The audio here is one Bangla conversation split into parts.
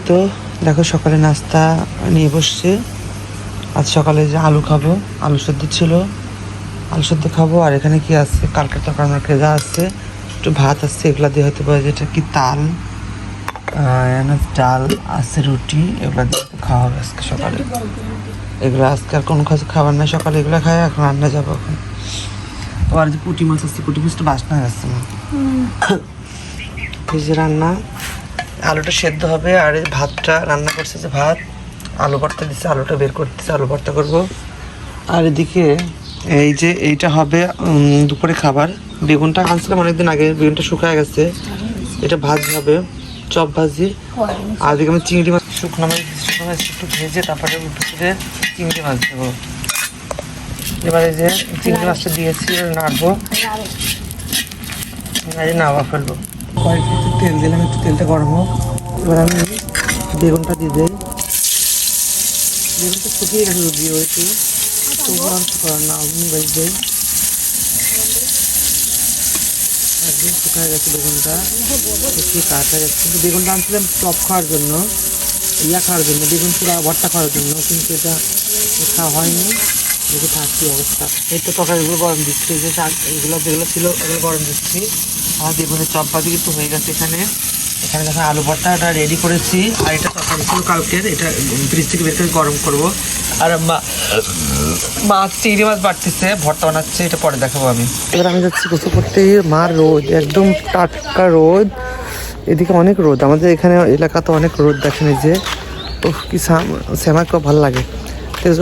তো দেখো সকালে নাস্তা নিয়ে বসছে। আজ সকালে যে আলু খাবো, আলু সেদ্ধ ছিল, আলু সেদ্ধ খাবো। আর এখানে কি আছে, কালকে তরকারি আমার কেজা আছে, একটু ভাত আছে, এগুলা দিয়ে হয়তো পারে যেটা কি তাল, ডাল আছে, রুটি, এগুলা দিয়ে খাওয়া হবে আজকে সকালে। এগুলো আজকে আর কোনো কাজ খাবার নাই, সকালে এগুলো খাই, এখন রান্না যাবো এখন। আর যে পুঁটি মাছ আছে, পুঁটি মাছটা বাসনা গেছে না, এই যে রান্না, আলুটা সেদ্ধ হবে। আর এই ভাতটা রান্না করছে, যে ভাত আলু ভর্তা দিচ্ছে, আলুটা বের করতেছে, আলু ভর্তা করবো। আর এদিকে এই যে এইটা হবে দুপুরে খাবার। বেগুনটা আনছিলাম অনেকদিন আগে, বেগুনটা শুকায় গেছে, এটা ভাজি হবে, চপ ভাজি। আর এদিকে আমি চিংড়ি মাছ, শুকনো মাছ একটু ভেজে তারপরে উপরে চিংড়ি মাছ দেবো। এবারে যে চিংড়ি মাছটা দিয়েছি নাড়বো, নাড়া ফেলবো। কয়েকটা একটু তেল দিলাম, একটু তেলটা গরম হোক। এবার আমি বেগুনটা দিয়ে দিই। বেগুনটা শুকিয়ে গেছে দিয়ে হয়েছে, তবুও আমি করার না, অগ্নি বেশ দিই। একদম শুকায় গেছে বেগুনটা, শুকিয়ে কাটা গেছে। কিন্তু বেগুনটা আনছিলাম চপ খাওয়ার জন্য, খাওয়ার জন্য, বেগুন পুরা ভর্তা খাওয়ার জন্য, কিন্তু এটা খাওয়া হয়নি। দেখে থাকছি অবস্থা। এই তো তরকারিগুলো গরম দিচ্ছি, যে এগুলো যেগুলো ছিল ওগুলো গরম দিচ্ছি। আর বেগুনের চপ ভাজি কিন্তু হয়ে গেছে। এখানে দেখো আলু ভর্তাটা রেডি করেছি। আর এটা তরকারি ছিল কালকের, এটা ফ্রিজ থেকে বের করে গরম করবো। আর মাছ, চিংড়ি মাছ বাড়তেছে, ভর্তা বানাচ্ছে, এটা পরে দেখাবো আমি। এবার আমি যাচ্ছি গোসল করতে। মার রোদ, একদম টাটকা রোদ, এদিকে অনেক রোদ, আমাদের এখানে এলাকাতে অনেক রোদ। দেখেন এই যে, কি শ্যামা, খুব ভালো লাগে।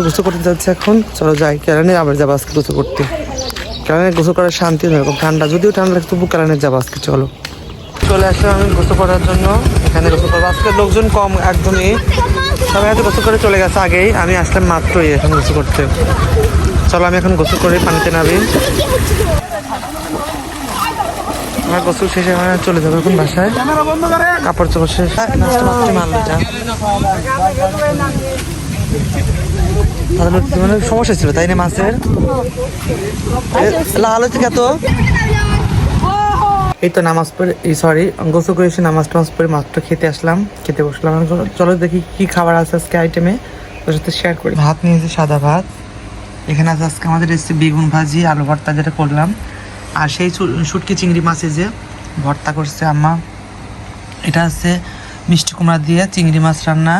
গোসল করতে যাচ্ছে এখন, চলো যাই। কেরানে আবার যাবো আজকে গোসল করতে। কেরানে গোসল করার শান্তি এরকম, ঠান্ডা যদিও ঠান্ডা লাগে তবু কেরানে যাবো আজকে। চলো চলে আসলাম আমি গোসল করার জন্য, এখানে গোসল করবো। আজকে লোকজন কম একদমই, সবাই হয়তো গোসল করে চলে গেছে আগেই, আমি আসলাম মাত্রই এখন গোসল করতে। চলো আমি এখন গোসল করে পানিতে নামি। আমার গোসল শেষে চলে যাবো এখন বাসায়, কাপড় চোপড় শেষ। মারলো যা, মানে সমস্যা ছিল তাই না মাছের, লাল হচ্ছে কত। এই তো নামাজ পড়ে, গোসল করে এসে নামাজ টামাজ পরে মাছটা খেতে আসলাম, খেতে বসলাম। চলো দেখি কি খাবার আছে আজকে আইটেমে, ওর সাথে শেয়ার করি। ভাত নিয়েছি, সাদা ভাত। এখানে আছে আজকে আমাদের এসেছে বেগুন ভাজি, আলু ভর্তা যেটা করলাম। আর সেই শুটকি চিংড়ি মাছে যে ভর্তা করছে আম্মা। এটা আছে মিষ্টি কুমড়া দিয়ে চিংড়ি মাছ রান্না,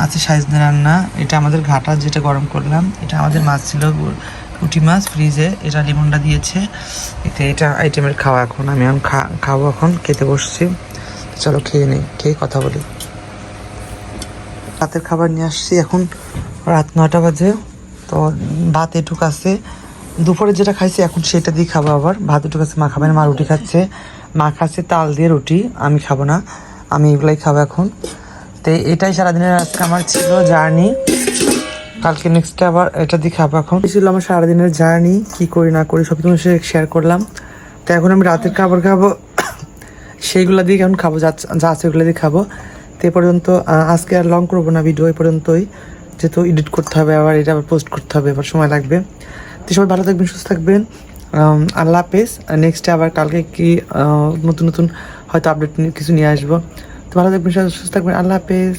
আছে সাইজনে রান্না। এটা আমাদের ঘাটা যেটা গরম করলাম, এটা আমাদের মাছ ছিল পুঁটি মাছ ফ্রিজে, এটা লিমনটা দিয়েছে। এটা আইটেমের খাওয়া এখন, আমি এখন খাবো, এখন খেতে বসছি। চলো খেয়ে নিই, খেয়ে কথা বলি। রাতের খাবার নিয়ে আসছি, এখন রাত 9টা বাজে। তো ভাত এটুক আছে, দুপুরে যেটা খাইছি এখন সেটা দিয়ে খাবো। আবার ভাত এটুক আছে, মা খাবে না, মা রুটি খাচ্ছে। মা খাচ্ছে তাল দিয়ে রুটি, আমি খাবো না, আমি এগুলাই খাবো এখন। তো এটাই সারাদিনের আজকে আমার ছিল জার্নি। কালকে নেক্সট আবার এটা দিয়ে খাবো। এখন ছিল আমার সারাদিনের জার্নি, কি করি না করি সব তোমার সাথে শেয়ার করলাম। তো এখন আমি রাতের খাবার খাবো, সেইগুলো দিয়ে এখন খাবো, যা আছে ওগুলো দিয়ে খাবো। তো এ পর্যন্ত আজকে আর লং করবো না ভিডিও, এই পর্যন্তই, যেহেতু এডিট করতে হবে, আবার এটা আবার পোস্ট করতে হবে, আবার সময় লাগবে। তো সবাই ভালো থাকবেন, সুস্থ থাকবেন, আল্লাহ হাফেজ। নেক্সটে আবার কালকে কি নতুন নতুন হয়তো আপডেট কিছু নিয়ে আসবো। তো ভালো থাকবেন, সুস্থ থাকবেন, আল্লাহ হাফেজ।